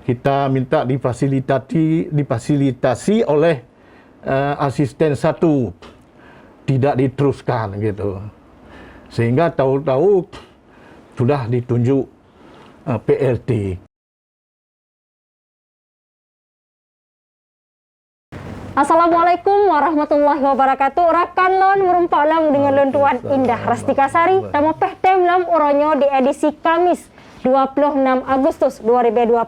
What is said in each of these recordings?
kita minta difasilitasi oleh asisten satu, tidak diteruskan gitu. Sehingga tahu-tahu sudah ditunjuk PLT. Assalamualaikum warahmatullahi wabarakatuh. Rakan lon merumpak lam dengan lon Tuan Indah Rastika Sari. Nama pehtem lam uronyo di edisi Kamis 26 Agustus 2020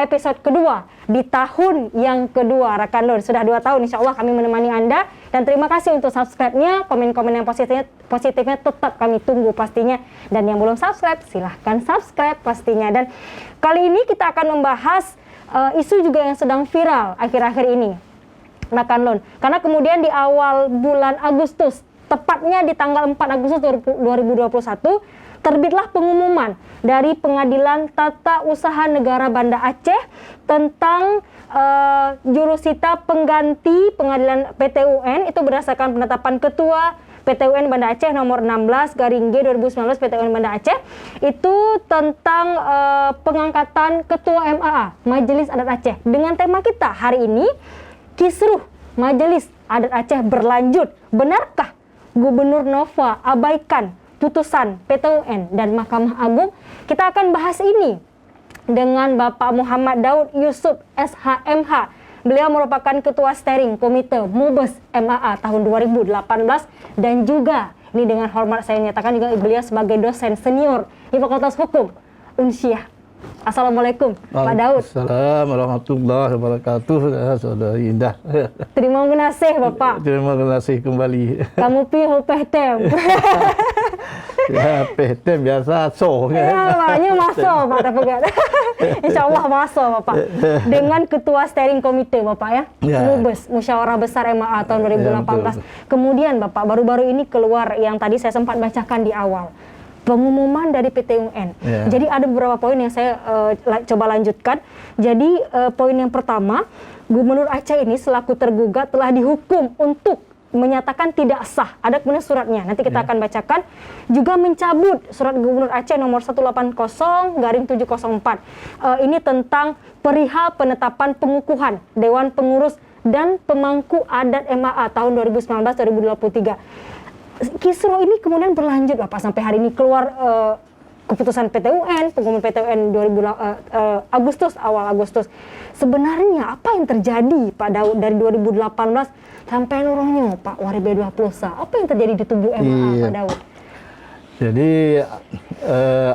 episode kedua di tahun yang kedua. Rakan lon sudah 2 tahun insya Allah kami menemani Anda, dan terima kasih untuk subscribe-nya, komen-komen yang positifnya tetap kami tunggu pastinya, dan yang belum subscribe silahkan subscribe pastinya. Dan kali ini kita akan membahas isu juga yang sedang viral akhir-akhir ini, Rakan lon, karena kemudian di awal bulan Agustus, tepatnya di tanggal 4 Agustus 2021, terbitlah pengumuman dari Pengadilan Tata Usaha Negara Banda Aceh tentang jurusita pengganti pengadilan PT-UN. Itu berdasarkan penetapan Ketua PT-UN Banda Aceh nomor 16/G 2019 PT-UN Banda Aceh, itu tentang pengangkatan Ketua MAA Majelis Adat Aceh. Dengan tema kita hari ini, kisruh Majelis Adat Aceh berlanjut. Benarkah Gubernur Nova abaikan putusan PT-UN dan Mahkamah Agung? Kita akan bahas ini dengan Bapak Muhammad Daud Yusuf SHMH. Beliau merupakan Ketua Steering Komite Mubes MAA tahun 2018, dan juga ini dengan hormat saya nyatakan juga beliau sebagai dosen senior di Fakultas Hukum Unsyah. Assalamualaikum Pak Daud. Assalamualaikum warahmatullahi wabarakatuh, Saudari Indah. Terima kasih Bapak. Terima kasih kembali. Kamu piho pehtem. Ya, pehtem biasa so. Ya, makanya masuk Pak Dapat. Insya Allah masuk Bapak. Dengan Ketua Steering Komite Bapak ya. Mubes Musyawarah Besar MAA tahun 2018. Kemudian Bapak baru-baru ini keluar yang tadi saya sempat bacakan di awal, pengumuman dari PT-UN. Jadi ada beberapa poin yang saya coba lanjutkan. Jadi poin yang pertama, Gubernur Aceh ini selaku tergugat telah dihukum untuk menyatakan tidak sah. Ada kemudian suratnya, nanti kita akan bacakan. Juga mencabut surat Gubernur Aceh nomor 180/704. Ini tentang perihal penetapan pengukuhan Dewan Pengurus dan Pemangku Adat MAA tahun 2019-2023. Kisruh ini kemudian berlanjut Bapak sampai hari ini keluar keputusan PT-UN, pengumuman PT-UN awal Agustus. Sebenarnya apa yang terjadi Pak Daud dari 2018 sampai nurungnya Pak 2020? Apa yang terjadi di tubuh MAA Pak Daud? Jadi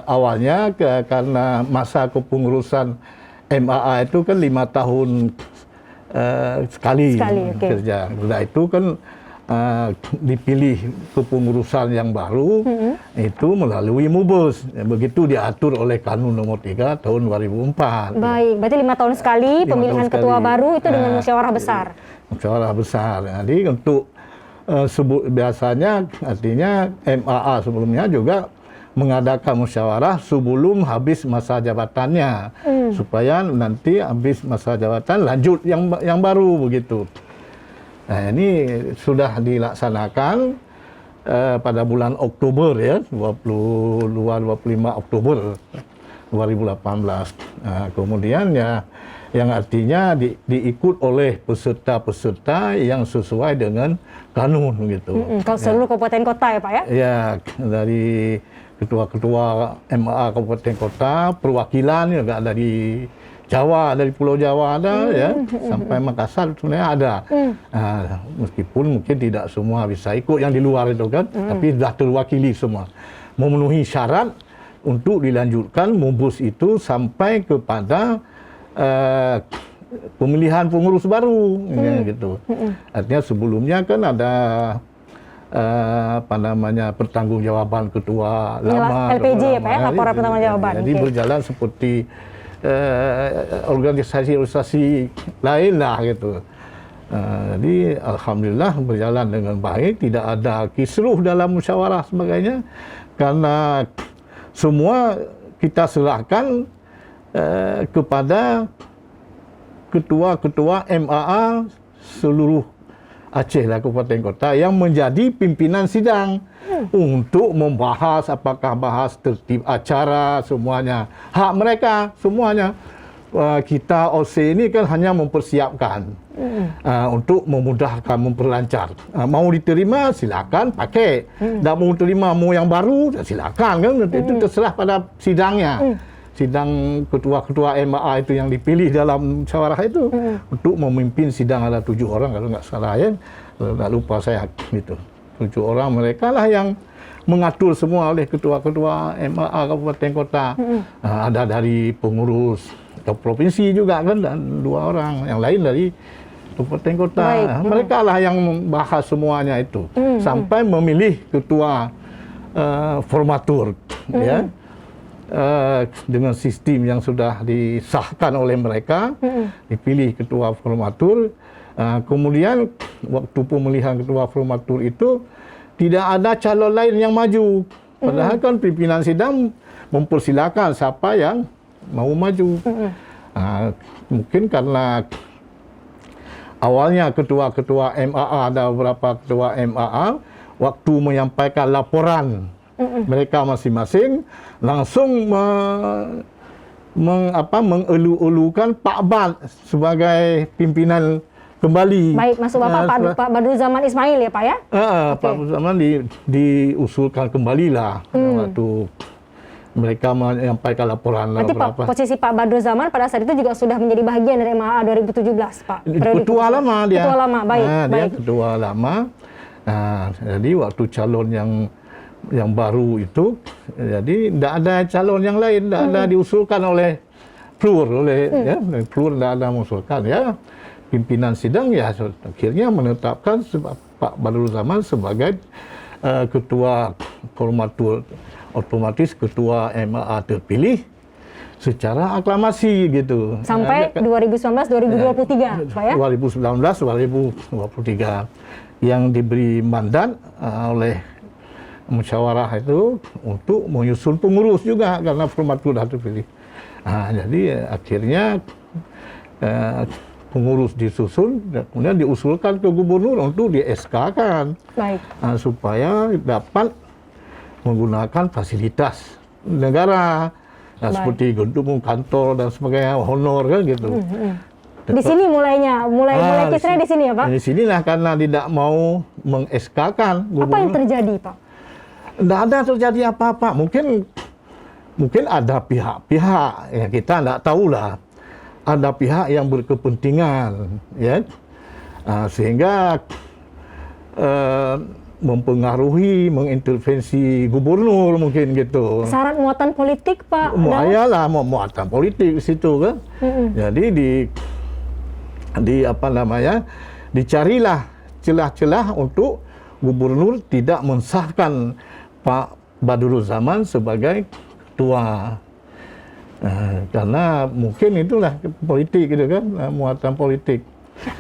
awalnya karena masa kepengurusan MAA itu kan 5 tahun sekali kerja. Nah, itu kan dipilih kepengurusan yang baru itu melalui Mubes. Begitu diatur oleh Kanun nomor 3 tahun 2004. Baik, berarti 5 tahun sekali pemilihan ketua baru itu dengan musyawarah besar. Musyawarah besar. Jadi untuk biasanya artinya MAA sebelumnya juga mengadakan musyawarah sebelum habis masa jabatannya, supaya nanti habis masa jabatan lanjut yang baru begitu. Nah, ini sudah dilaksanakan pada bulan Oktober ya, 22-25 Oktober 2018. Nah, kemudian ya yang artinya diikut oleh peserta-peserta yang sesuai dengan kanun gitu. Seluruh kabupaten kota ya Pak ya? Ya, dari ketua-ketua MAA kabupaten kota, perwakilan juga dari Jawa, dari Pulau Jawa ada ya, sampai Makassar sebenarnya ada. Nah, meskipun mungkin tidak semua bisa ikut yang di luar itu kan, tapi sudah terwakili semua. Memenuhi syarat untuk dilanjutkan Mubes itu sampai kepada pemilihan pengurus baru, ya, gitu. Artinya sebelumnya kan ada pertanggungjawaban ketua lama, LPJ ya Pak ya, laporan pertanggungjawaban. Jadi berjalan seperti organisasi-organisasi lain lah gitu. Jadi alhamdulillah berjalan dengan baik, tidak ada kisruh dalam musyawarah sebagainya, karena semua kita serahkan kepada ketua-ketua MAA seluruh Aceh lah, kabupaten kota yang menjadi pimpinan sidang untuk membahas apakah bahas tertib acara semuanya, hak mereka semuanya. kita OC ini kan hanya mempersiapkan untuk memudahkan, memperlancar. Mau diterima silakan pakai, tak mau terima mau yang baru silakan kan. Itu terserah pada sidangnya. Sidang ketua-ketua MAA itu yang dipilih dalam musyawarah itu untuk memimpin sidang ada 7 orang kalau nggak salah ya. Tak lupa saya gitu. 7 orang mereka lah yang mengatur semua oleh ketua-ketua MAA kabupaten kota. Ada dari pengurus provinsi juga kan, dan 2 orang yang lain dari kabupaten kota. Mereka lah yang membahas semuanya itu sampai memilih ketua formatur ya. Dengan sistem yang sudah disahkan oleh mereka, dipilih ketua formatur. Kemudian waktu pemilihan ketua formatur itu tidak ada calon lain yang maju. Padahal kan pimpinan sidang mempersilakan siapa yang mau maju. Mungkin karena awalnya ketua-ketua MAA, ada beberapa ketua MAA, waktu menyampaikan laporan mereka masing-masing langsung mengelu-elukan Pak Bad sebagai pimpinan kembali. Baik, maksud Bapak Pak Badrul Zaman Ismail ya Pak ya? Pak Badrul Zaman diusulkan kembali lah waktu mereka menyampaikan laporan. Nanti Pak, posisi Pak Badrul Zaman pada saat itu juga sudah menjadi bagian dari MAA 2017 Pak? Ketua lama dia. Ketua lama, baik. Dia ketua lama. Jadi waktu calon yang baru itu, jadi tidak ada calon yang lain, tidak ada diusulkan oleh PLUR, PLUR tidak ada mengusulkan ya. Pimpinan sidang ya akhirnya menetapkan Pak Badrul Zaman sebagai ketua formatur, otomatis ketua MAA terpilih secara aklamasi gitu. Sampai 2019-2023 Pak ya? 2019-2023 yang diberi mandat oleh musyawarah itu untuk menyusun pengurus juga karena formatur sudah terpilih. Jadi akhirnya pengurus disusun dan kemudian diusulkan ke gubernur untuk di SK-kan supaya dapat menggunakan fasilitas negara seperti gedung kantor dan sebagainya, honor kan gitu. Di sini mulai kisahnya di sini ya Pak? Di sinilah karena tidak mau meng-SK-kan gubernur. Apa yang terjadi Pak? Tidak ada terjadi apa-apa. Mungkin ada pihak-pihak ya, kita tidak tahulah. Ada pihak yang berkepentingan ya, sehingga mempengaruhi, mengintervensi gubernur mungkin gitu. Syarat muatan politik Pak? Iyalah muatan politik di situ kan. Jadi dicarilah celah-celah untuk gubernur tidak mensahkan Pak Badrul Zaman sebagai ketua. Karena mungkin itulah politik gitu kan, muatan politik.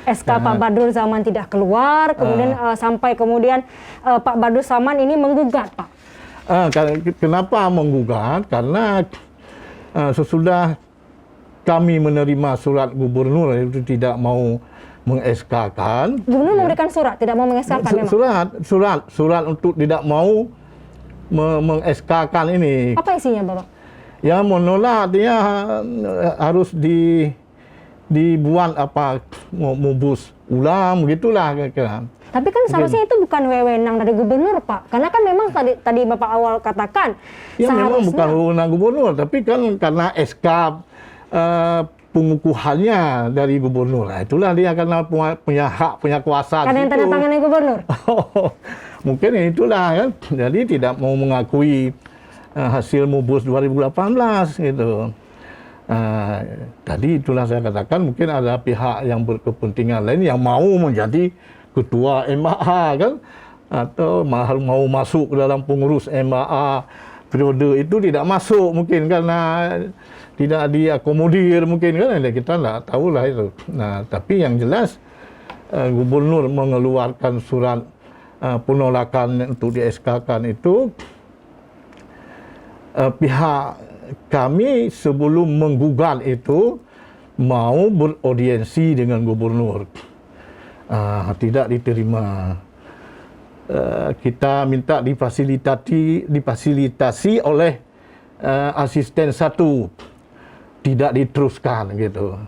SK Pak Badrul Zaman tidak keluar, kemudian sampai kemudian Pak Badrul Zaman ini menggugat Pak. Kenapa menggugat? Karena sesudah kami menerima surat gubernur itu tidak mau meng-SK-kan. Gubernur memberikan surat, tidak mau meng-SK-kan memang? Surat untuk tidak mau meng-SK-kan ini. Apa isinya Bapak? Ya menolak, dia harus dibuat mubus ulang gitulah kira-kira. Tapi kan seharusnya itu bukan wewenang dari gubernur Pak, karena kan memang tadi Bapak awal katakan ya memang bukan wewenang gubernur, tapi kan karena SK pengukuhannya dari gubernur, nah, itulah dia karena punya hak, punya kuasa. Karena yang tanda tangannya gubernur. Mungkin itulah kan, jadi tidak mau mengakui hasil mubus 2018 gitu. Tadi itulah saya katakan mungkin ada pihak yang berkepentingan lain yang mau menjadi ketua MAA kan, atau mau masuk ke dalam pengurus MAA periode itu tidak masuk mungkin karena tidak diakomodir mungkin kan, kita tidak tahulah itu. Nah, tapi yang jelas gubernur mengeluarkan surat penolakan untuk di SK-kan itu, pihak kami sebelum menggugat itu mau beraudiensi dengan gubernur. Tidak diterima. Kita minta difasilitasi oleh asisten 1 tidak diteruskan gitu.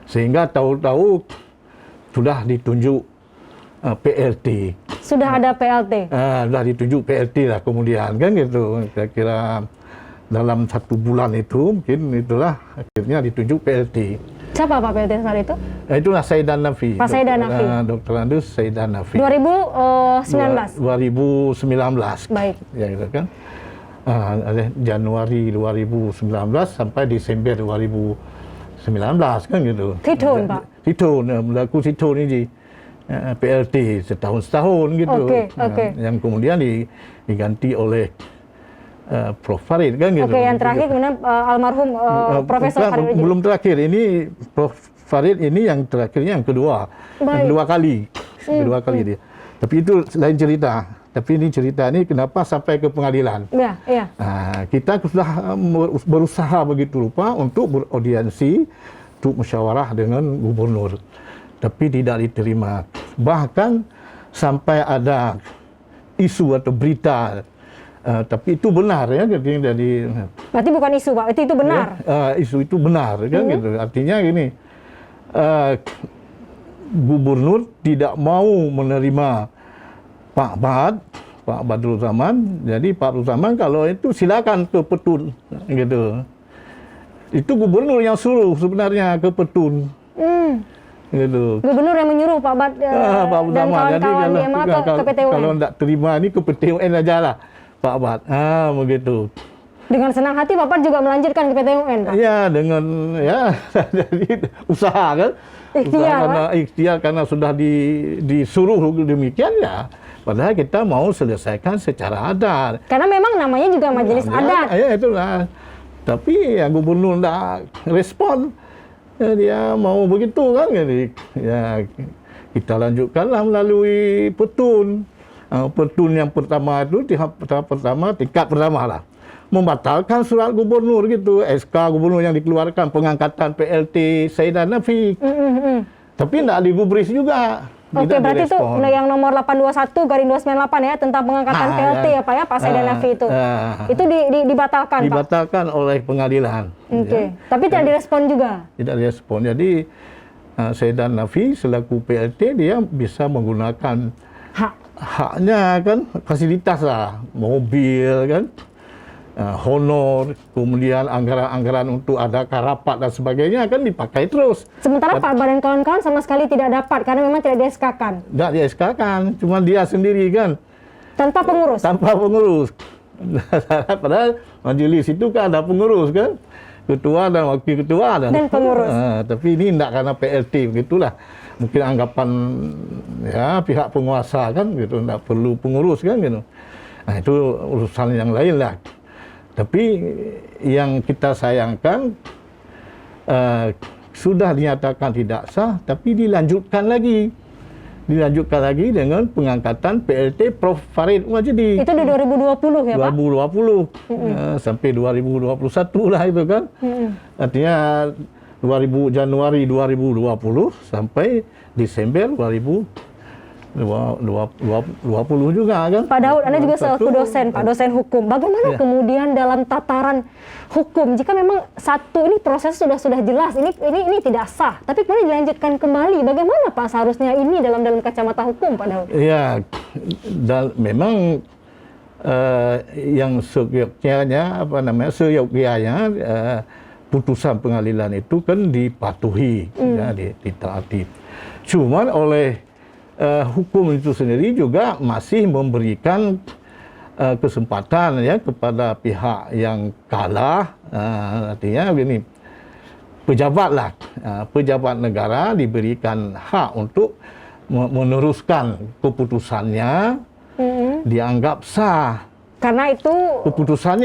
Sehingga tahu-tahu sudah ditunjuk PLT. Sudah ada PLT. Sudah ditunjuk PLT lah kemudian kan gitu. Kira-kira dalam 1 bulan itu mungkin itulah akhirnya ditunjuk PLT. Siapa Pak PLT saat itu? Itulah Saidan Nafi. Pak Saidan Nafi. Dr. Andus Saidan Nafi. 2019. 2019. Baik. Ya gitu kan. Januari 2019 sampai Desember 2019 kan gitu. Titun, Pak. Titun, berlaku Titun ini PLT setahun gitu. Oke. Yang kemudian diganti oleh Prof. Farid kan gitu. Oke, yang terakhir kemudian almarhum Profesor Farid. Belum terakhir, ini Prof. Farid ini yang terakhirnya yang kedua. Yang kedua kali. Kedua kali dia. Tapi itu lain cerita. Tapi ini cerita ini kenapa sampai ke pengadilan. Iya. Kita sudah berusaha begitu rupa untuk beraudiensi, untuk musyawarah dengan gubernur. Tapi tidak diterima. Bahkan sampai ada isu atau berita, tapi itu benar ya. Jadi, berarti bukan isu Pak, itu benar. Isu itu benar kan gitu. Artinya gini, gubernur tidak mau menerima Pak Badrul Zaman. Jadi Pak Badrul Zaman kalau itu silakan ke Petun gitu. Itu gubernur yang suruh sebenarnya ke Petun. Gitu. Gubernur yang menyuruh Pak Badrul dan kawan-kawan di MA ke PT UN. Kalau tidak terima ini ke PT UN aja lah Pak Bad. Begitu. Dengan senang hati Bapak juga melanjutkan ke PT UN, Pak? Iya, dengan jadi usaha kan. Ikhtiar karena sudah disuruh demikian ya. Padahal kita mau selesaikan secara adat. Karena memang namanya juga majelis adat. Ya itulah. Tapi ya gubernur tidak respon. Ya, dia mau begitu kan. Jadi ya kita lanjutkanlah melalui Petun. Petun yang pertama itu tingkat pertama lah. Membatalkan surat gubernur gitu. SK gubernur yang dikeluarkan pengangkatan PLT Saidan Nafi. Tapi tidak digubris juga. Oke, berarti itu yang nomor 821/298 ya, tentang pengangkatan PLT ya Pak ya, Pak Saidan Nafi itu. Itu dibatalkan Pak? Dibatalkan oleh pengadilan. Oke, tapi tidak direspon juga? Tidak direspon. Jadi Saidan Nafi selaku PLT dia bisa menggunakan haknya kan, fasilitas lah, mobil kan, honor, kemudian anggaran-anggaran untuk ada rapat dan sebagainya kan dipakai terus. Sementara Pak Bar dan kawan-kawan sama sekali tidak dapat karena memang tidak di-SK-kan. Tidak di-SK-kan, cuma dia sendiri kan. Tanpa pengurus? Tanpa pengurus. Padahal majelis itu kan ada pengurus kan, ketua dan wakil ketua dan pengurus. Tapi ini tidak karena PLT begitulah. Mungkin anggapan ya pihak penguasa kan gitu, tidak perlu pengurus kan gitu. Nah itu urusan yang lain lah. Tapi yang kita sayangkan sudah dinyatakan tidak sah, tapi dilanjutkan lagi dengan pengangkatan PLT Prof. Farid Majdi. Itu di 2020 ya Pak? 2020 sampai 2021 lah itu kan. Artinya Januari 2020 sampai Desember 2020 juga kan. Pak Daud, Anda juga selaku dosen, Pak, dosen hukum. Bagaimana kemudian dalam tataran hukum, jika memang satu ini proses sudah jelas, ini tidak sah, tapi kemudian dilanjutkan kembali, bagaimana Pak seharusnya ini dalam kacamata hukum, Pak Daud? Iya, memang yang seyogyanya putusan pengadilan itu kan dipatuhi, ya, ditaati. Cuman oleh hukum itu sendiri juga masih memberikan kesempatan ya kepada pihak yang kalah, artinya begini, pejabat negara diberikan hak untuk meneruskan keputusannya, dianggap sah. Karena itu keputusan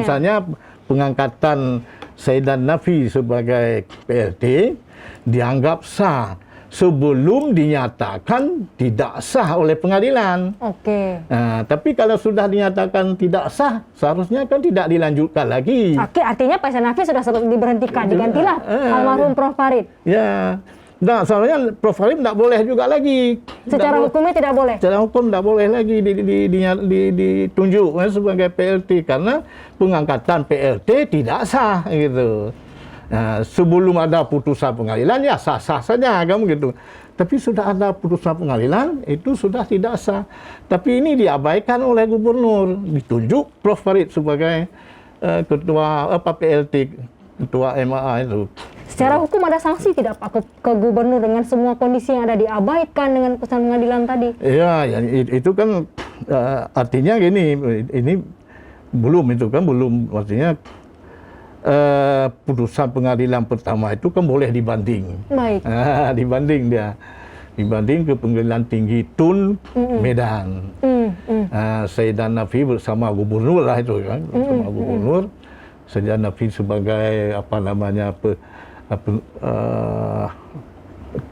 misalnya pengangkatan Saidan Nafi sebagai PLT dianggap sah sebelum dinyatakan tidak sah oleh pengadilan. Oke. Tapi kalau sudah dinyatakan tidak sah, seharusnya kan tidak dilanjutkan lagi. Oke, artinya Pak Saidan Nafi sudah diberhentikan, digantilah almarhum Prof. Farid. Ya, Nah, soalnya Prof Farid tidak boleh juga lagi. Secara hukumnya tidak boleh. Secara hukum tidak boleh lagi ditunjuk sebagai PLT karena pengangkatan PLT tidak sah gitu. Nah, sebelum ada putusan pengadilan ya sah-sah saja kan begitu. Tapi sudah ada putusan pengadilan itu sudah tidak sah. Tapi ini diabaikan oleh gubernur, ditunjuk Prof Farid sebagai ketua PLT, ketua MAA itu. Secara hukum ada sanksi tidak Pak ke gubernur dengan semua kondisi yang ada diabaikan dengan putusan pengadilan tadi? Iya, ya, itu kan artinya gini, ini belum artinya putusan pengadilan pertama itu kan boleh dibanding. Baik. Dibanding ke pengadilan tinggi Tun Medan. Saidan Nafi bersama gubernur lah itu kan, bersama gubernur. Saidan Nafi sebagai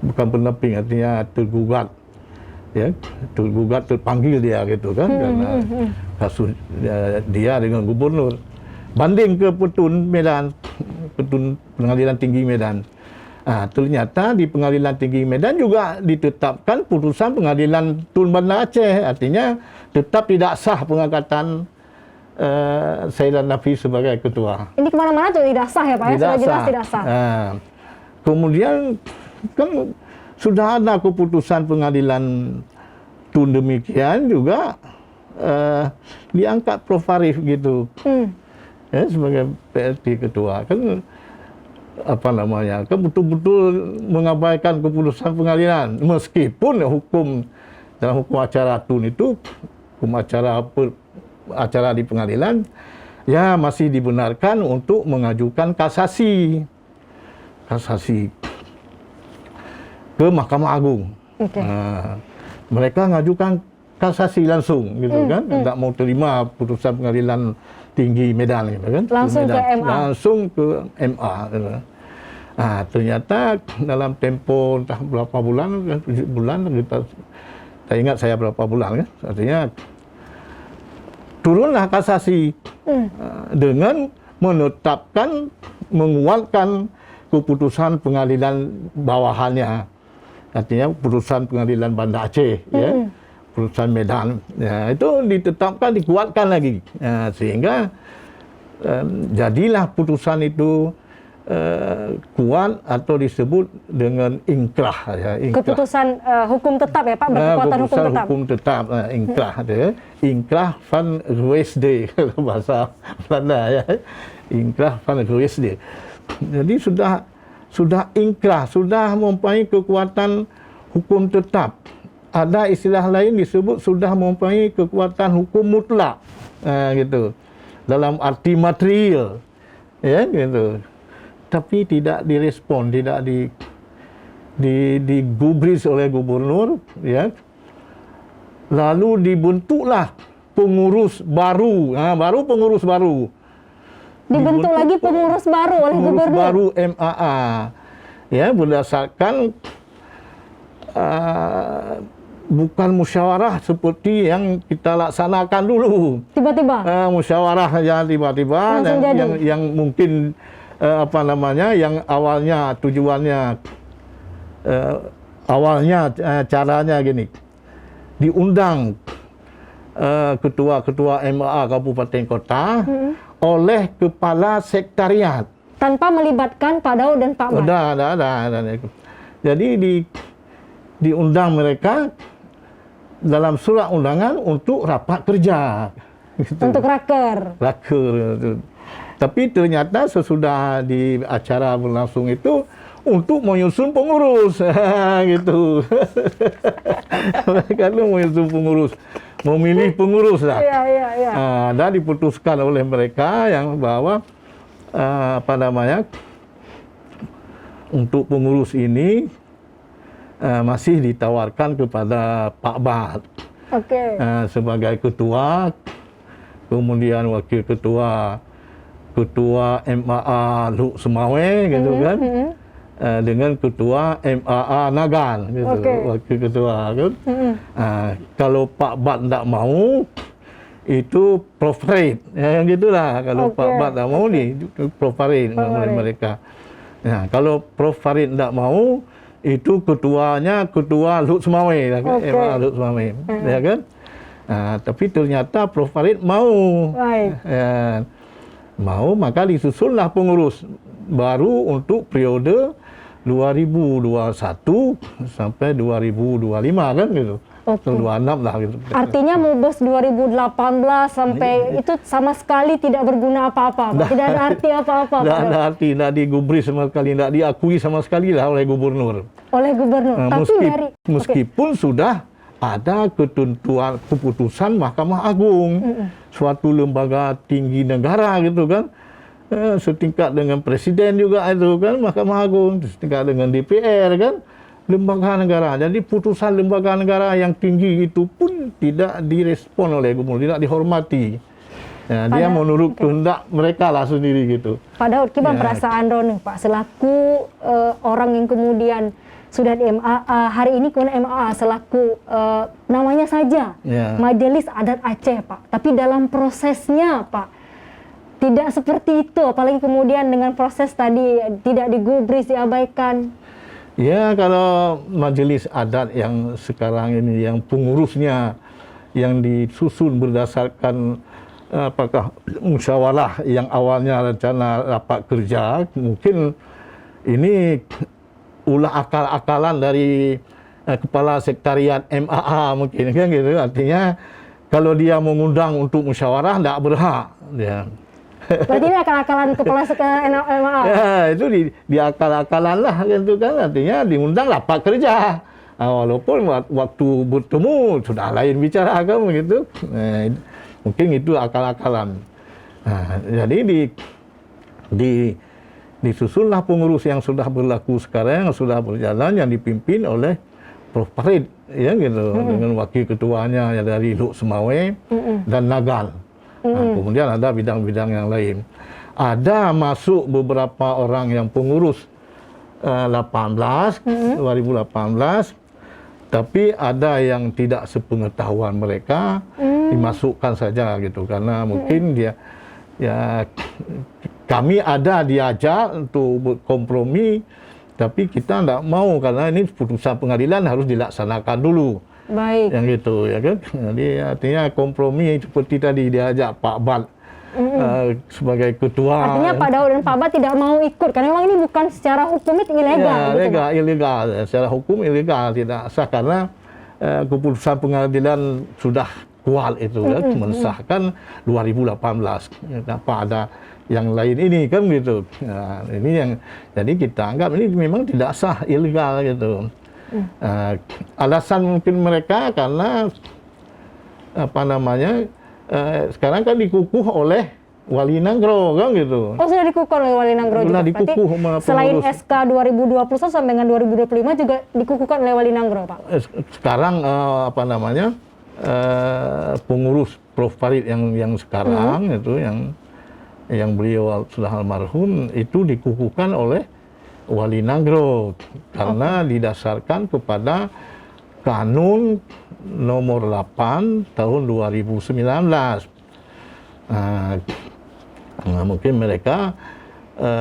bukan pendamping, artinya tergugat, ya, terpanggil dia gitu kan, karena kasus dia dengan gubernur. Banding ke Pengadilan Tinggi Medan. Ternyata di Pengadilan Tinggi Medan juga ditetapkan putusan Pengadilan Tun Banda Aceh, artinya tetap tidak sah pengangkatan Saidan Nafi sebagai ketua. Ini kemana-mana tuh tidak sah ya Pak? Tidak Sudah jelas sah. tidak sah. Kemudian kan sudah ada keputusan pengadilan Tun demikian juga diangkat Prof Arif gitu sebagai PLT ketua. Kan kan betul-betul mengabaikan keputusan pengadilan, meskipun dalam hukum acara Tun itu hukum acara di pengadilan ya masih dibenarkan untuk mengajukan kasasi ke Mahkamah Agung. Okay. Mereka mengajukan kasasi langsung gitu kan, tidak mau terima putusan Pengadilan Tinggi Medan gitu kan, langsung ke MA gitu. Ternyata dalam tempo entah berapa bulan, 7 bulan kita ingat saya berapa bulan kan, artinya turunlah kasasi dengan menguatkan keputusan pengadilan bawahannya, artinya putusan Pengadilan Banda Aceh, ya, putusan Medan, ya, itu ditetapkan, dikuatkan lagi, sehingga jadilah putusan itu kuat atau disebut dengan ingkrah, ya, ingkrah. Keputusan hukum tetap ya Pak, berkekuatan hukum tetap. Ingkrah, ingkrah van Ruesde kalau bahasa Belanda, ya, ingkrah van Ruesde. Jadi sudah ingkrah, sudah mempunyai kekuatan hukum tetap. Ada istilah lain disebut sudah mempunyai kekuatan hukum mutlak, gitu. Dalam arti material, ya, gitu. Tapi tidak direspon, tidak digubris oleh gubernur, ya. Lalu dibentuklah pengurus baru, pengurus baru. Dibentuk lagi pengurus baru oleh gubernur. Pengurus baru MAA, ya, berdasarkan bukan musyawarah seperti yang kita laksanakan dulu. Tiba-tiba. Musyawarah ya tiba-tiba yang mungkin yang awalnya tujuannya caranya gini, diundang ketua-ketua MAA kabupaten kota oleh kepala sekretariat tanpa melibatkan Pak Daud dan Pak Mat. Ada. Jadi diundang mereka dalam surat undangan untuk rapat kerja, gitu. Untuk raker. Gitu. Tapi ternyata sesudah di acara berlangsung itu untuk menyusun pengurus, gitu. Mereka itu menyusun pengurus, memilih pengurus lah. Iya. Dan diputuskan oleh mereka yang bahwa untuk pengurus ini masih ditawarkan kepada Pak Bat sebagai ketua, kemudian wakil ketua MAA Luk Semawe, gitu kan, dengan ketua MAA Nagan, gitu, wakil ketua kan. Kalau Pak Bat tidak mau, itu Prof Farid, ya, gitulah. Kalau Pak Bat tidak mau, Prof Farid oleh mereka. Nah, kalau Prof Farid tidak mau, itu ketuanya ketua Lut Semawe, MAA Lut Semawe, ya kan? Tapi ternyata Prof Farid mau, ya, mau, maka disusunlah pengurus baru untuk periode 2021 sampai 2025 kan gitu. 26 lah gitu. Artinya Mubes 2018 sampai itu sama sekali tidak berguna apa-apa, Pak. Tidak ada arti apa-apa. Tidak ada arti, tidak digubris sama sekali, tidak diakui sama sekali lah oleh gubernur. Oleh gubernur. Tapi meskipun sudah ada ketentuan keputusan Mahkamah Agung, suatu lembaga tinggi negara gitu kan, setingkat dengan presiden juga itu kan Mahkamah Agung, setingkat dengan DPR kan. Lembaga negara. Jadi putusan lembaga negara yang tinggi itu pun tidak direspon oleh gubernur, tidak dihormati. Ya, dia menurut kehendak mereka lah sendiri gitu. Pak Daud, gimana perasaan Ron, Pak, selaku orang yang kemudian sudah di MAA, hari ini kemudian MAA selaku namanya saja Majelis Adat Aceh, Pak. Tapi dalam prosesnya, Pak, tidak seperti itu. Apalagi kemudian dengan proses tadi tidak digubris, diabaikan. Ya, kalau majelis adat yang sekarang ini, yang pengurusnya yang disusun berdasarkan apakah musyawarah yang awalnya rencana rapat kerja, mungkin ini ulah akal-akalan dari kepala sekretariat MAA mungkin kan gitu. Artinya kalau dia mengundang untuk musyawarah tidak berhak dia. Berarti ini akal-akalan kepala MAA. Ya, itu di akal-akalan lah gitu kan. Artinya diundang rapat kerja. Walaupun waktu bertemu sudah lain bicara kan begitu. Mungkin itu akal-akalan. Jadi disusunlah pengurus yang sudah berlaku sekarang, yang sudah berjalan, yang dipimpin oleh Prof Farid, ya gitu, dengan wakil ketuanya yang dari Lut Semawe dan Nagal. Kemudian ada bidang-bidang yang lain. Ada masuk beberapa orang yang pengurus 2018, tapi ada yang tidak sepengetahuan mereka dimasukkan saja gitu, karena mungkin dia kami ada diajak untuk berkompromi, tapi kita tidak mau karena ini putusan pengadilan harus dilaksanakan dulu. Baik. Yang gitu ya kan. Jadi artinya kompromi seperti tadi diajak Pak Bad sebagai ketua. Artinya Pak Daud dan Pak Bad tidak mau ikut karena memang ini bukan secara hukum itu ilegal. Ya, ilegal. Secara hukum ilegal, tidak sah karena keputusan pengadilan sudah kuat itu kan, mensahkan 2018. Kenapa ada yang lain ini kan gitu. Nah, ini yang jadi kita anggap ini memang tidak sah, ilegal gitu. Alasan mungkin mereka karena apa namanya sekarang kan dikukuh oleh Wali Nangro kan gitu. Oh, sudah dikukuh oleh Wali Nangro juga. Dikukuh selain SK 2021 sampai dengan 2025 juga dikukuhkan oleh Wali Nangro, Pak. Sekarang apa namanya pengurus Prof Farid yang sekarang itu yang beliau sudah almarhum itu dikukuhkan oleh Wali Nangro karena didasarkan kepada Kanun nomor 8 tahun 2019. Mungkin mereka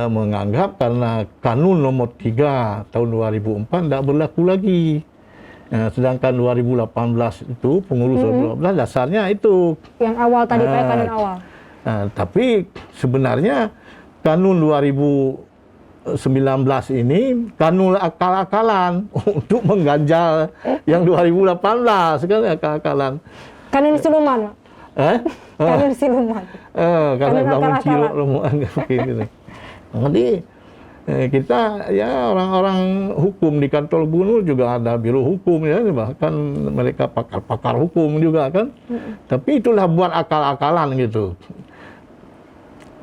menganggap karena Kanun nomor 3 tahun 2004 tidak berlaku lagi. Sedangkan 2018 itu pengurus 2018 dasarnya itu yang awal tadi Pak, Kanun awal. Tapi sebenarnya Kanun 2019 ini kanun akal-akalan untuk mengganjal yang 2018 kan akal-akalan. Kanun siluman, Pak. Kanun siluman. Karena bangun cilok rombongan gitu. Jadi kita ya orang-orang hukum di kantor gubernur juga ada biro hukum ya, bahkan mereka pakar-pakar hukum juga kan. Tapi itulah buat akal-akalan gitu.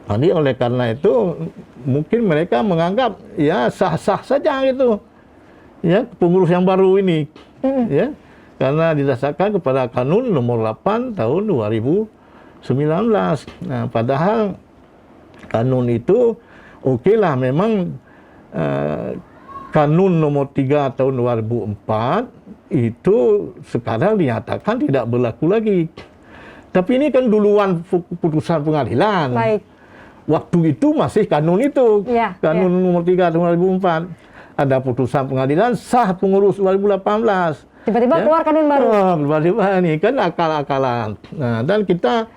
Jadi oleh karena itu mungkin mereka menganggap ya sah-sah saja gitu, ya pengurus yang baru ini, ya karena didasarkan kepada Kanun nomor 8 tahun 2019. Nah, padahal Kanun itu okelah memang Kanun nomor 3 tahun 2004 itu sekarang dinyatakan tidak berlaku lagi. Tapi ini kan duluan putusan pengadilan. Baik. Waktu itu masih kanun itu, kanun nomor 3 tahun 2004. ada putusan pengadilan sah pengurus 2018. Tiba-tiba keluar kanun baru. Tiba-tiba ini kan akal-akalan. Nah, dan kita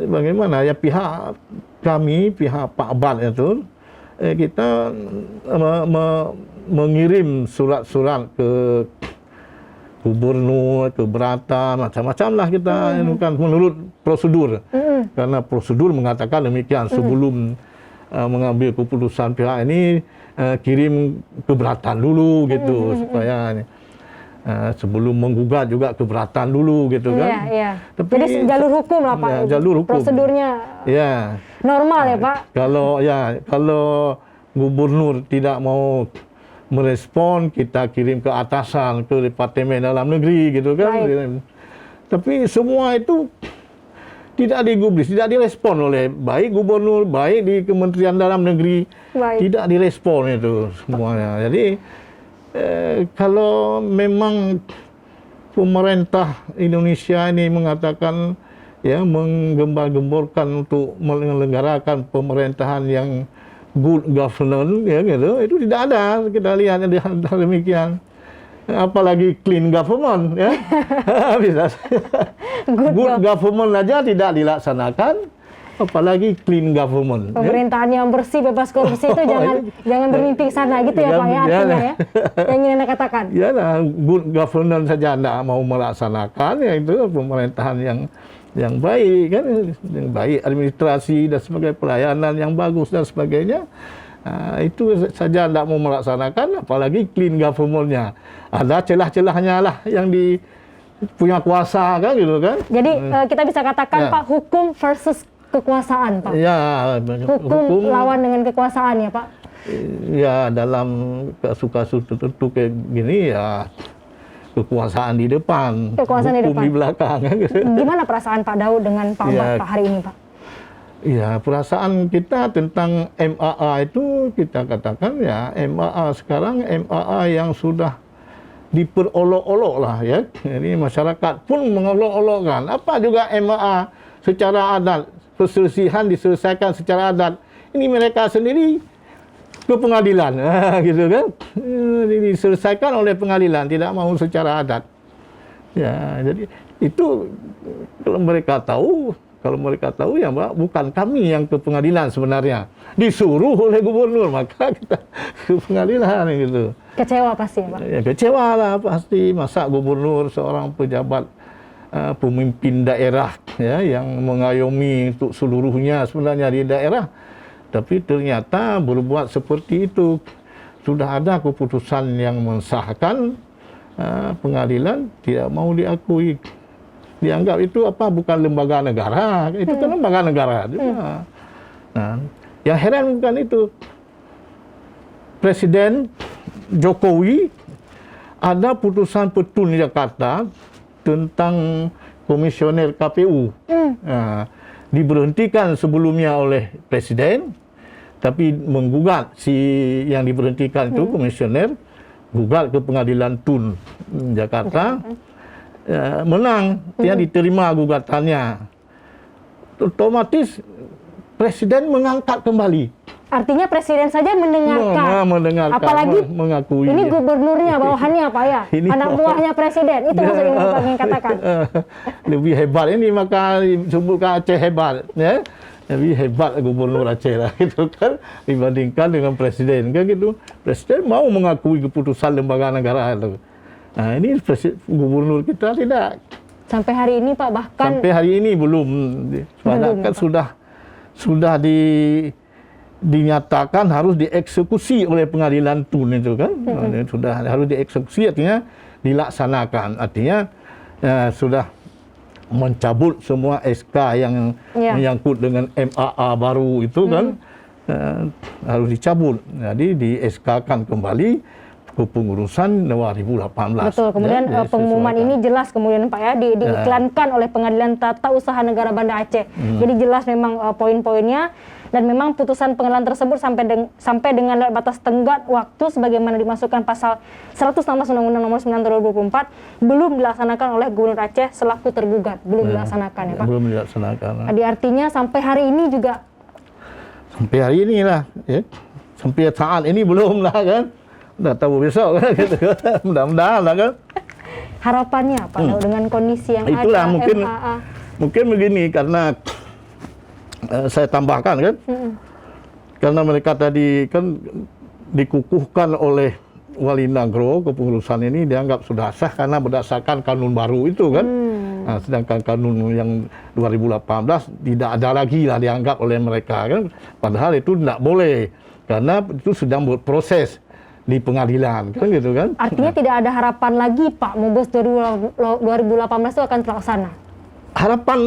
bagaimana ya pihak kami, pihak Pak Bad itu, kita mengirim surat-surat ke gubernur, keberatan, macam-macam lah kita bukan menurut prosedur. Karena prosedur mengatakan demikian sebelum mengambil keputusan pihak ini kirim keberatan dulu gitu supaya sebelum menggugat juga keberatan dulu gitu kan. Iya. Jadi jalur hukum lah Pak. Ya, jalur hukum. Prosedurnya ya normal ya Pak. Kalau gubernur tidak mau merespon, kita kirim ke atasan, ke Departemen Dalam Negeri gitu kan. Baik. Tapi semua itu tidak digubris, tidak direspon oleh baik gubernur, baik di Kementerian Dalam Negeri. Baik. Tidak direspon itu semuanya. Jadi kalau memang pemerintah Indonesia ini mengatakan ya menggembar-gemborkan untuk menyelenggarakan pemerintahan yang good governance ya gitu, itu tidak ada, kita lihat demikian. Apalagi clean government ya. Bisa good government aja tidak dilaksanakan, apalagi clean government. Pemerintahan yang bersih, bebas korupsi itu jangan bermimpi ke sana gitu ya Pak ya, artinya ya. Yang ingin Anda katakan. Ya lah, good governance saja Anda mau melaksanakan, ya itu pemerintahan yang baik kan, yang baik administrasi dan sebagainya, pelayanan yang bagus dan sebagainya. Itu saja tidak mau melaksanakan, apalagi clean government-nya. Ada celah-celahnya lah yang punya kuasa kan gitu kan. Jadi kita bisa katakan Pak, hukum versus kekuasaan Pak. Ya, hukum lawan dengan kekuasaan ya Pak. Ya, dalam kasus-kasus tertentu kayak gini ya kekuasaan di depan, kekuasaan hukum di belakang. Gimana perasaan Pak Daud dengan Pak Bad Pak hari ini Pak? Ya, perasaan kita tentang MAA itu kita katakan ya MAA sekarang MAA yang sudah diperolok-olok lah ya. Jadi masyarakat pun mengolok-olokkan. Apa juga MAA secara adat, perselisihan diselesaikan secara adat. Ini mereka sendiri ke pengadilan, gitu kan? Diselesaikan oleh pengadilan, tidak mau secara adat. Ya, jadi itu kalau mereka tahu ya Mbak, bukan kami yang ke pengadilan sebenarnya, disuruh oleh gubernur, maka kita ke pengadilan gitu. Kecewa pasti ya Pak? Ya, kecewa lah pasti, masa gubernur seorang pejabat pemimpin daerah ya yang mengayomi untuk seluruhnya sebenarnya di daerah, tapi ternyata berbuat seperti itu. Sudah ada keputusan yang mensahkan, pengadilan tidak mau diakui, dianggap itu bukan lembaga negara, itu kan lembaga negara. Nah, yang heran bukan itu, Presiden Jokowi ada putusan Petun Jakarta tentang komisioner KPU. Diberhentikan sebelumnya oleh Presiden, tapi menggugat si yang diberhentikan itu komisioner, gugat ke Pengadilan Tun Jakarta, menang, dia diterima gugatannya. Otomatis Presiden mengangkat kembali. Artinya Presiden saja mendengarkan, apalagi mengakui. Ini gubernurnya, bawahannya Pak ya, anak buahnya Presiden, itu maksudnya yang Bapak ingin katakan. Lebih hebat ini, maka disebutkan Aceh hebat, ya. Lebih hebat gubernur Aceh lah, gitu kan, dibandingkan dengan Presiden, kan gitu. Presiden mau mengakui keputusan lembaga negara itu. Nah, ini gubernur kita tidak. Sampai hari ini Pak, bahkan sampai hari ini belum. Kan sudah dinyatakan harus dieksekusi oleh Pengadilan Tun itu kan. Sudah harus dieksekusi, artinya dilaksanakan, artinya sudah mencabut semua SK yang menyangkut dengan MAA baru itu kan, harus dicabut. Jadi di SK-kan kembali kepengurusan 2018. Betul. Kemudian pengumuman ini jelas kemudian Pak ya diiklankan oleh Pengadilan Tata Usaha Negara Banda Aceh. Jadi jelas memang poin-poinnya, dan memang putusan pengadilan tersebut sampai dengan batas tenggat waktu sebagaimana dimasukkan pasal 116 Undang-Undang Nomor 9 Tahun 2024 belum dilaksanakan oleh Gubernur Aceh selaku tergugat, belum dilaksanakan ya Pak. Belum dilaksanakan. Jadi artinya sampai hari ini juga. Sampai hari ini lah, ya. Sampai saat ini belum lah kan. nggak tahu besok kan gitu. Mudah-mudahan lah kan. Harapannya apa Lau, dengan kondisi yang Itulah ada mungkin MAA? mungkin begini karena saya tambahkan kan, karena mereka tadi kan dikukuhkan oleh Wali Nagro, kepengurusan ini dianggap sudah sah karena berdasarkan kanun baru itu kan. Nah, sedangkan kanun yang 2018 tidak ada lagi lah dianggap oleh mereka kan, padahal itu tidak boleh karena itu sedang berproses di pengadilan kan gitu kan. Artinya tidak ada harapan lagi Pak Mubes 2018 itu akan terlaksana? Harapan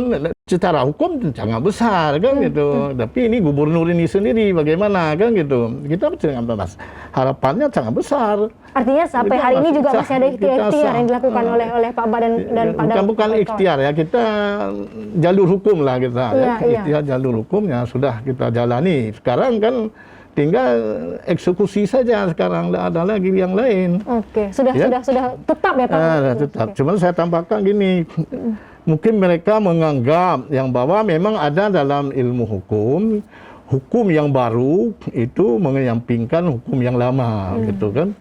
secara hukum sangat besar kan gitu. Tapi ini gubernur ini sendiri bagaimana kan gitu. Kita jangan bahas. Harapannya sangat besar. Artinya sampai Kita hari ini masih juga sah, masih ada kita ikhtiar sah. yang dilakukan oleh Pak Ba dan pada Bukan ikhtiar ya, kita jalur hukum lah kita. Iya, Ya. iya. Ikhtiar jalur hukumnya sudah kita jalani. Sekarang kan tinggal eksekusi saja sekarang, tidak ada lagi yang lain. Oke, sudah Ya. sudah tetap ya Pak? Tetap. Cuman saya tambahkan gini, mungkin mereka menganggap yang bahwa memang ada dalam ilmu hukum yang baru itu menyampingkan hukum yang lama, gitu kan?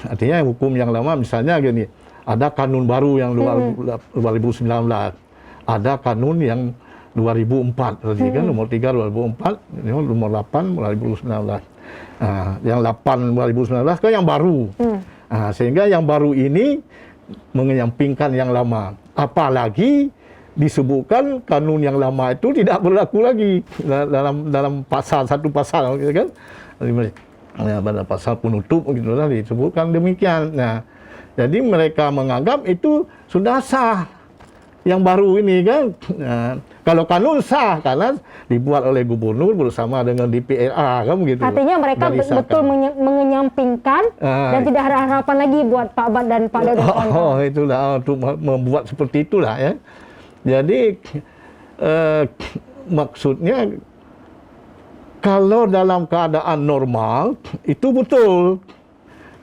Artinya hukum yang lama misalnya gini, ada kanun baru yang 2019, ada kanun yang 2004 tadi kan, nomor 3 2004, ini nomor 8 2019. Yang 8 2019 kan yang baru. Sehingga yang baru ini menyampingkan yang lama. Apalagi disebutkan kanun yang lama itu tidak berlaku lagi dalam pasal, satu pasal gitu kan. Pada pasal penutup gitu lah disebutkan demikian. Nah, jadi mereka menganggap itu sudah sah yang baru ini kan. Kalau kanun sah karena dibuat oleh gubernur bersama dengan DPRA kan begitu. Artinya mereka betul menyampingkan dan tidak ada harapan lagi buat Pak Ba dan Pak Dodo. Itulah untuk membuat seperti itulah ya. Jadi maksudnya kalau dalam keadaan normal itu betul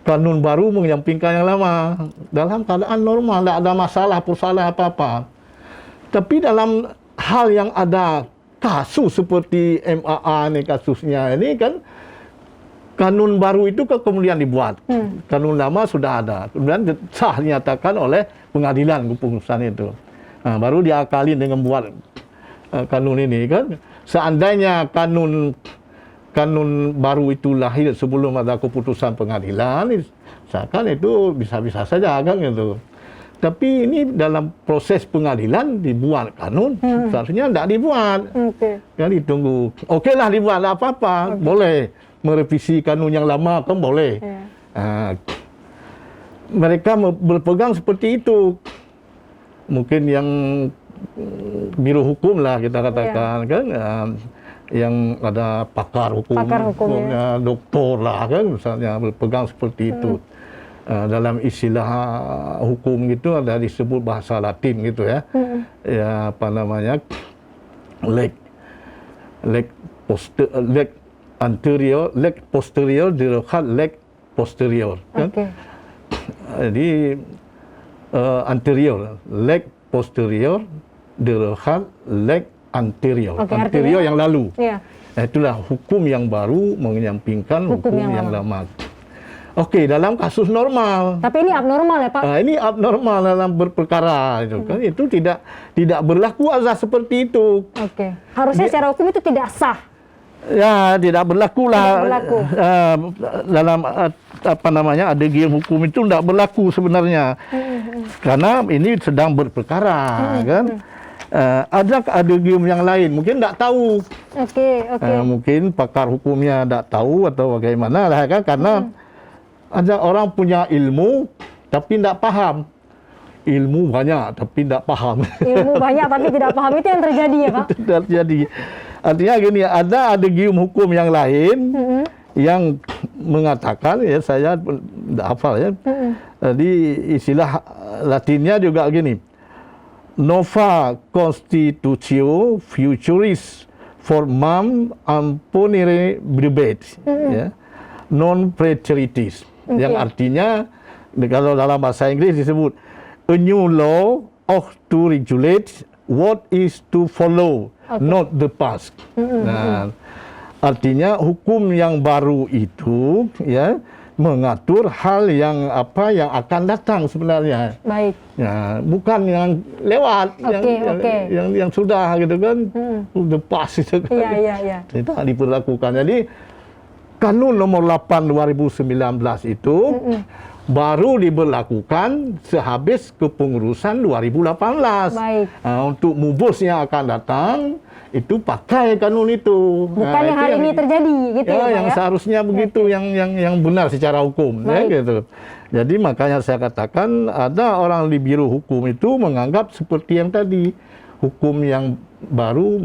kanun baru menyampingkan yang lama. Dalam keadaan normal tidak ada masalah apa-apa. Tapi dalam hal yang ada kasus seperti MAA ini kasusnya ini kan, kanun baru itu kemudian dibuat. Kanun lama sudah ada. Kemudian sah dinyatakan oleh pengadilan keputusan itu. Baru diakalin dengan buat kanun ini kan. Seandainya kanun baru itu lahir sebelum ada keputusan pengadilan, misalkan itu bisa-bisa saja kan gitu. Tapi ini dalam proses pengadilan dibuat kanun, seharusnya tidak dibuat. Kan ditunggu. Okeylah dibuat, tidak apa-apa. Boleh merevisi kanun yang lama kan boleh. Mereka berpegang seperti itu. Mungkin yang biro hukum lah kita katakan kan, yang ada pakar hukumnya, doktor lah kan misalnya berpegang seperti itu. Dalam istilah hukum itu ada disebut bahasa Latin gitu ya. Ya apa namanya? Leg anterior, leg posterior, dirokat leg posterior kan. Jadi anterior, leg posterior, dirokat leg anterior. Anterior yang lalu. Itulah hukum yang baru menyampingkan hukum yang lama. Dalam kasus normal. Tapi ini abnormal ya Pak? Ini abnormal dalam berperkara itu kan. Itu tidak berlaku azas seperti itu. Harusnya secara hukum itu tidak sah. Ya, tidak berlaku lah. Dalam apa namanya, adegium hukum itu tidak berlaku sebenarnya. Karena ini sedang berperkara kan. Ada adegium yang lain, mungkin tidak tahu. Mungkin pakar hukumnya tidak tahu atau bagaimana lah kan, karena ada orang punya ilmu tapi tidak paham. Ilmu banyak tapi tidak paham. Ilmu banyak tapi tidak paham, itu yang terjadi ya Pak? Terjadi. Artinya gini, ada adegium hukum yang lain yang mengatakan, ya saya tidak hafal ya. Jadi istilah Latinnya juga gini. Nova constitutio futuris formam imponere brevet, ya, non praeteritis, yang artinya kalau dalam bahasa Inggris disebut a new law ought to regulate what is to follow, not the past. Nah, artinya hukum yang baru itu ya mengatur hal yang yang akan datang sebenarnya. Baik. Ya, bukan yang lewat, yang sudah gitu kan, udah pas gitu kan. Iya. Tidak diperlakukan. Jadi Kanun nomor 8 2019 itu baru diberlakukan sehabis kepengurusan 2018. Baik. Untuk mubus yang akan datang itu pakai kanun itu. Bukannya itu hari ini terjadi gitu ya, Pak, yang ya? seharusnya begitu, yang benar secara hukum, ya, gitu. Jadi makanya saya katakan ada orang di biro hukum itu menganggap seperti yang tadi, hukum yang baru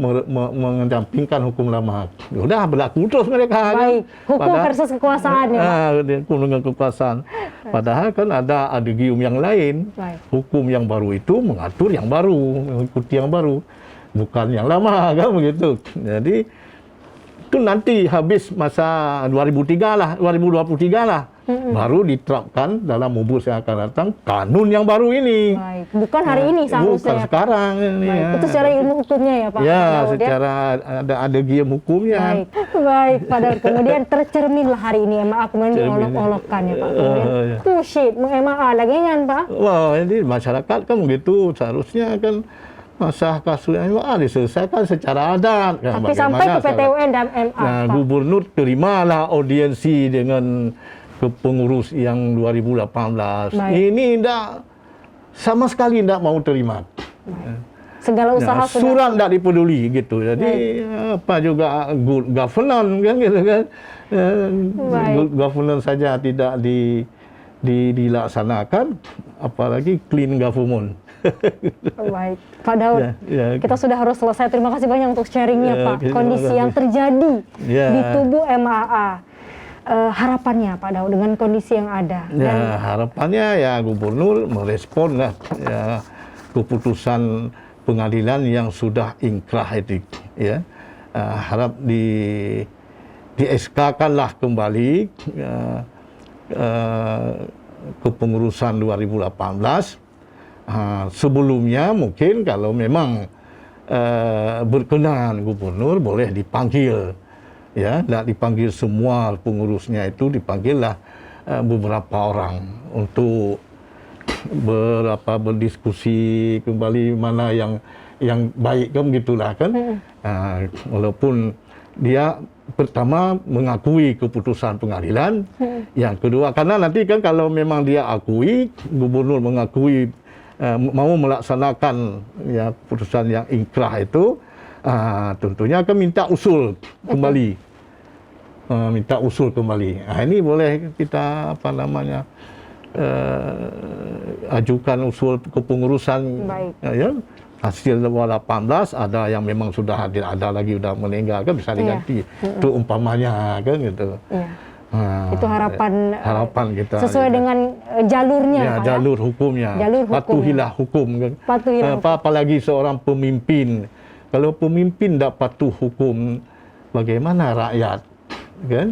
mengedampingkan hukum lama. Udah berlaku terus mereka. Baik, kan? hukum versus kekuasaan ya, Pak? Hukum dengan kekuasaan. Padahal kan ada adigium yang lain. Baik. Hukum yang baru itu mengatur yang baru, mengikuti yang baru, bukan yang lama, kan begitu. Jadi itu nanti habis masa 2023 lah, baru diterapkan dalam mubus yang akan datang kanun yang baru ini. Baik, bukan hari ini seharusnya. Bukan ya, sekarang ini. Baik. Ya. Itu secara ilmu hukumnya ya, Pak? Ya, Daud, secara ada adigium hukumnya. Baik, padahal kemudian tercerminlah hari ini maaf kemudian diolok-olokkan ya, Pak. Kemudian pushit, MA lagi kan, Pak? Wah, jadi masyarakat kan begitu, seharusnya kan masalah kasus MA diselesaikan secara adat. Tapi sampai ke PT UN dan MA. Nah, Pak. gubernur terimalah audiensi dengan kepengurus yang 2018. Baik. Ini sama sekali tidak mau terima. Segala usaha sudah. Surat tidak dipeduli gitu. Jadi apa juga good governance kan gitu kan. Good governance saja tidak dilaksanakan, apalagi clean government. Baik, Pak Daud, kita sudah harus selesai. Terima kasih banyak untuk sharingnya, Pak. Kondisi yang terjadi di tubuh MAA. Harapannya, Pak Daud, dengan kondisi yang ada. Harapannya ya gubernur merespon lah keputusan pengadilan yang sudah ingkrah itu. Ya, harap di SK-kan lah kembali kepengurusan 2018. Sebelumnya mungkin kalau memang berkenan gubernur boleh dipanggil, ya, tidak dipanggil semua pengurusnya, itu dipanggillah beberapa orang untuk berdiskusi kembali mana yang baik kan gitulah kan. Walaupun dia pertama mengakui keputusan pengadilan, yang kedua karena nanti kan kalau memang dia akui, gubernur mengakui mau melaksanakan ya keputusan yang ingkrah itu, tentunya akan minta usul kembali, ini boleh kita ajukan usul kepengurusan. Ya, hasil 2018 ada yang memang sudah hadir, ada lagi sudah meninggal kan bisa diganti. Itu umpamanya kan gitu. Itu harapan kita sesuai dengan jalurnya, ya, Pak, jalur hukumnya. Patuhilah hukum kan. Apalagi seorang pemimpin, kalau pemimpin tidak patuh hukum, bagaimana rakyat kan?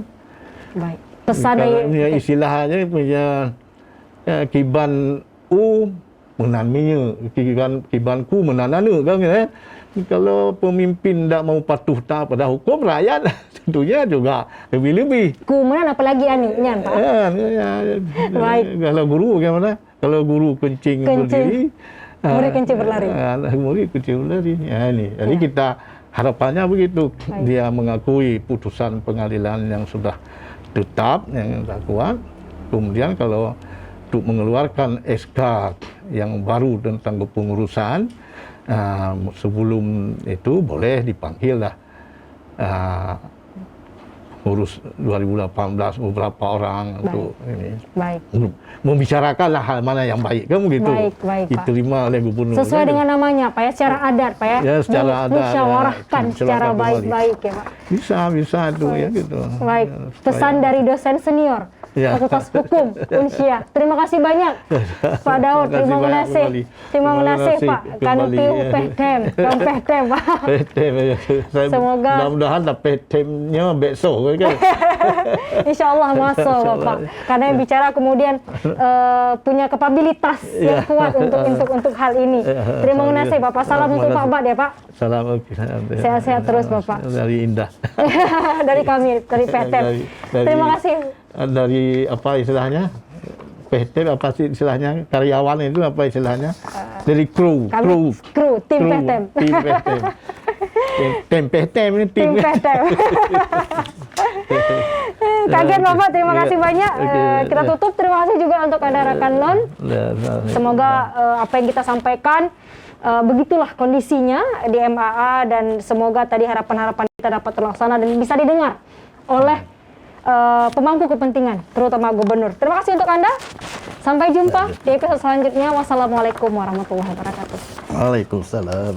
Baik. Pesannya istilahnya punya kiban menanminya, kibanku menananu kan ya. Kalau pemimpin tidak mau patuh taat pada hukum, rakyat tentunya juga lebih-lebih. Kemudian apalagi nyan, Pak? Baik. Kalau guru bagaimana? Kalau guru kencing berdiri, murid kencing berlari. Murid kencing berlari. Ya, ini. Jadi kita harapannya begitu. Baik. Dia mengakui putusan pengadilan yang sudah tetap, yang kuat. Kemudian kalau untuk mengeluarkan SK yang baru tentang kepengurusan, sebelum itu boleh dipanggil lah urus 2018 beberapa orang untuk ini. Baik. Membicarakanlah hal mana yang baik kan begitu. Baik, diterima oleh gubernur. Sesuai dengan namanya, Pak ya, secara adat, Pak ya. Ya, secara adat. Musyawarahkan secara baik-baik ya, Pak. Bisa itu ya gitu. Baik. Pesan dari dosen senior Fakultas Hukum Unsia. Terima kasih banyak Pak Daud. Terima kasih Pak. Kanti Pehtem, Pak. Semoga mudah-mudahan Pehtemnya besok kan. Insya Allah masuk Bapak. Karena yang bicara kemudian punya kapabilitas yang kuat untuk hal ini. Terima kasih Bapak. Salam untuk Pak Bad ya Pak. Salam. Sehat-sehat terus Bapak. Dari Indah. Dari kami, dari Pehtem. Terima kasih dari apa istilahnya? PHTM apa sih istilahnya? Karyawan itu apa istilahnya? Dari kru, tim PHTM. Tim PHTM. Tim PHTM ini Tim PHTM. Kaget Bapak, terima kasih banyak. Kita tutup. Terima kasih juga untuk Anda rekan LON. Semoga apa yang kita sampaikan begitulah kondisinya di MAA, dan semoga tadi harapan-harapan kita dapat terlaksana dan bisa didengar oleh pemangku kepentingan, terutama gubernur. Terima kasih untuk Anda. Sampai jumpa di episode selanjutnya. Wassalamualaikum warahmatullahi wabarakatuh. Waalaikumsalam.